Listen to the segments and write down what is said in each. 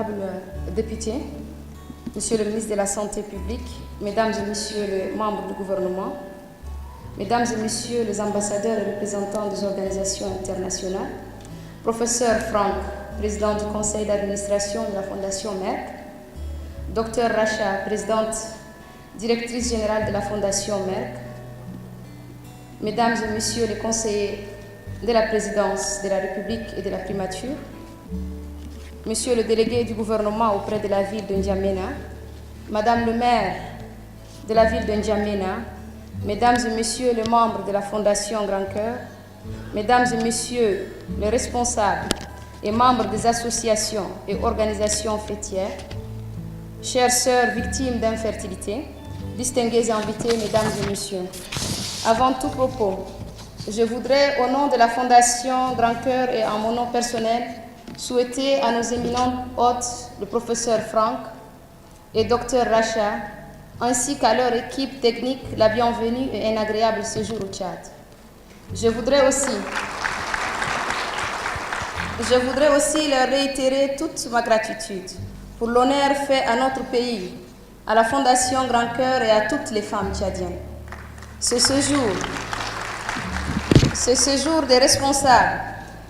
honorables députés, Monsieur le ministre de la Santé publique, Mesdames et Messieurs les membres du gouvernement, Mesdames et Messieurs les ambassadeurs et représentants des organisations internationales, Professeur Franck, président du conseil d'administration de la Fondation Merck, Dr Racha, présidente directrice générale de la Fondation Merck, Mesdames et Messieurs les conseillers de la présidence de la République et de la primature, Monsieur le délégué du gouvernement auprès de la ville de N'Djamena, Madame le maire de la ville de N'Djamena, Mesdames et Messieurs les membres de la Fondation Grand Cœur, Mesdames et Messieurs les responsables et membres des associations et organisations fêtières, chères sœurs victimes d'infertilité, distingués invités, Mesdames et Messieurs, avant tout propos, je voudrais, au nom de la Fondation Grand Cœur et en mon nom personnel, souhaiter à nos éminents hôtes, le professeur Franck et Dr Racha, ainsi qu'à leur équipe technique, la bienvenue et un agréable séjour au Tchad. Je voudrais aussi leur réitérer toute ma gratitude pour l'honneur fait à notre pays, à la Fondation Grand Cœur et à toutes les femmes tchadiennes. Ce séjour des responsables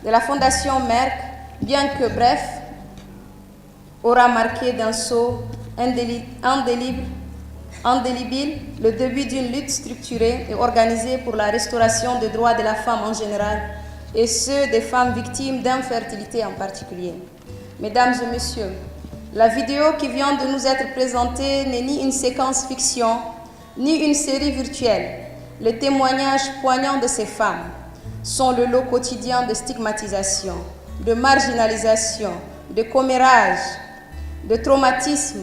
de la Fondation Merck, bien que bref, aura marqué d'un sceau indélébile le début d'une lutte structurée et organisée pour la restauration des droits de la femme en général et ceux des femmes victimes d'infertilité en particulier. Mesdames et Messieurs, la vidéo qui vient de nous être présentée n'est ni une séquence fiction, ni une série virtuelle. Les témoignages poignants de ces femmes sont le lot quotidien de stigmatisation, de marginalisation, de commérage, de traumatisme,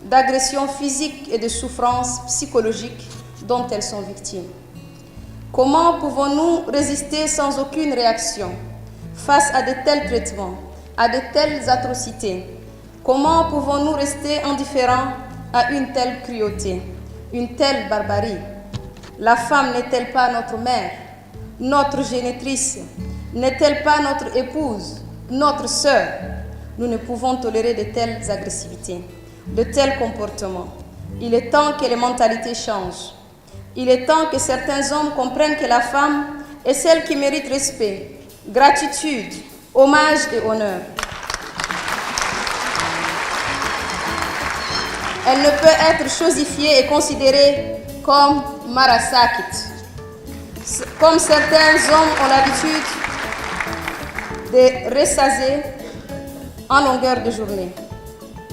d'agressions physiques et de souffrances psychologiques dont elles sont victimes. Comment pouvons-nous résister sans aucune réaction face à de tels traitements, à de telles atrocités? Comment pouvons-nous rester indifférents à une telle cruauté, une telle barbarie? La femme n'est-elle pas notre mère, notre génitrice? N'est-elle pas notre épouse, notre sœur? Nous ne pouvons tolérer de telles agressivités, de tels comportements. Il est temps que les mentalités changent. Il est temps que certains hommes comprennent que la femme est celle qui mérite respect, gratitude, hommage et honneur. Elle ne peut être chosifiée et considérée comme marasakit, comme certains hommes ont l'habitude de ressaser en longueur de journée.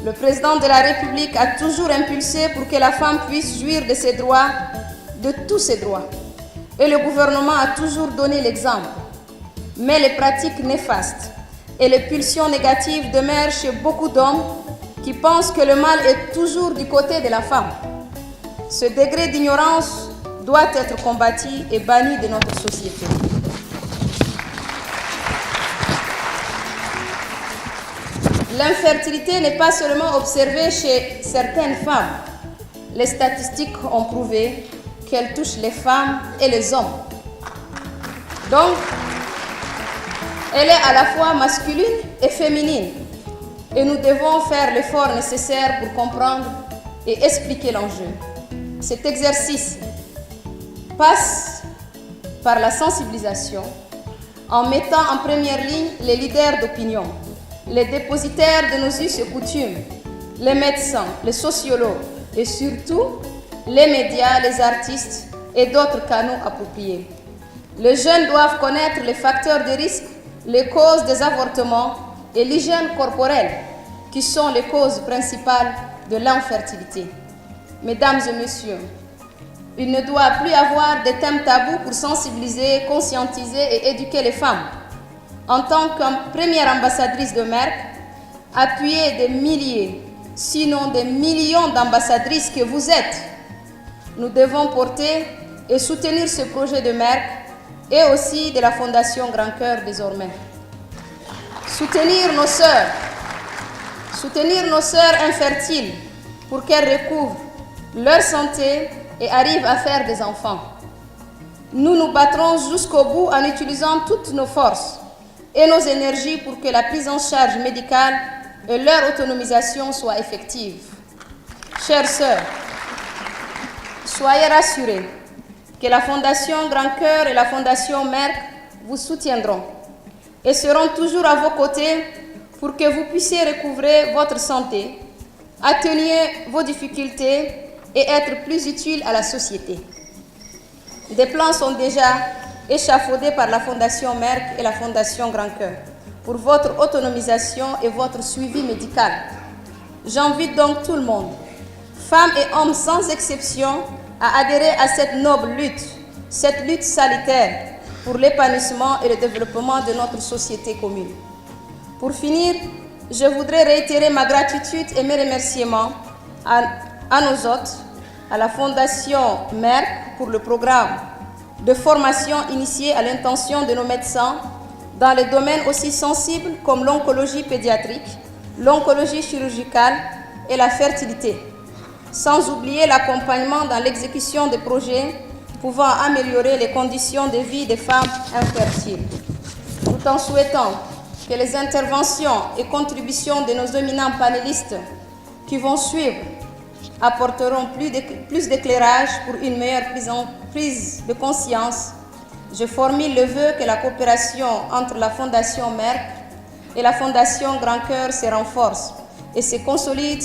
Le président de la République a toujours impulsé pour que la femme puisse jouir de ses droits, de tous ses droits. Et le gouvernement a toujours donné l'exemple. Mais les pratiques néfastes et les pulsions négatives demeurent chez beaucoup d'hommes qui pensent que le mal est toujours du côté de la femme. Ce degré d'ignorance doit être combattu et banni de notre société. L'infertilité n'est pas seulement observée chez certaines femmes. Les statistiques ont prouvé qu'elle touche les femmes et les hommes. Donc, elle est à la fois masculine et féminine. Et nous devons faire l'effort nécessaire pour comprendre et expliquer l'enjeu. Cet exercice passe par la sensibilisation en mettant en première ligne les leaders d'opinion, les dépositaires de nos us et coutumes, les médecins, les sociologues et surtout les médias, les artistes et d'autres canaux appropriés. Les jeunes doivent connaître les facteurs de risque, les causes des avortements et l'hygiène corporelle qui sont les causes principales de l'infertilité. Mesdames et messieurs, il ne doit plus y avoir de thèmes tabous pour sensibiliser, conscientiser et éduquer les femmes. En tant que première ambassadrice de Merck, appuyée des milliers, sinon des millions d'ambassadrices que vous êtes, nous devons porter et soutenir ce projet de Merck et aussi de la Fondation Grand Cœur désormais. Soutenir nos sœurs infertiles pour qu'elles recouvrent leur santé et arrivent à faire des enfants. Nous nous battrons jusqu'au bout en utilisant toutes nos forces et nos énergies pour que la prise en charge médicale et leur autonomisation soit effective. Chères sœurs, soyez rassurées que la Fondation Grand Cœur et la Fondation Merck vous soutiendront et seront toujours à vos côtés pour que vous puissiez recouvrer votre santé, atténuer vos difficultés et être plus utile à la société. Des plans sont déjà échafaudés par la Fondation Merck et la Fondation Grand Cœur pour votre autonomisation et votre suivi médical. J'invite donc tout le monde, femmes et hommes sans exception, à adhérer à cette noble lutte, cette lutte salutaire pour l'épanouissement et le développement de notre société commune. Pour finir, je voudrais réitérer ma gratitude et mes remerciements à nos hôtes, à la Fondation Merck pour le programme de formation initié à l'intention de nos médecins dans les domaines aussi sensibles comme l'oncologie pédiatrique, l'oncologie chirurgicale et la fertilité, sans oublier l'accompagnement dans l'exécution de projets pouvant améliorer les conditions de vie des femmes infertiles, tout en souhaitant que les interventions et contributions de nos éminents panélistes qui vont suivre apporteront plus d'éclairage pour une meilleure prise de conscience. Je formule le vœu que la coopération entre la Fondation Merck et la Fondation Grand Cœur se renforce et se consolide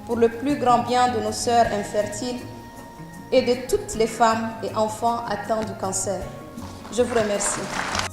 pour le plus grand bien de nos sœurs infertiles et de toutes les femmes et enfants atteints du cancer. Je vous remercie.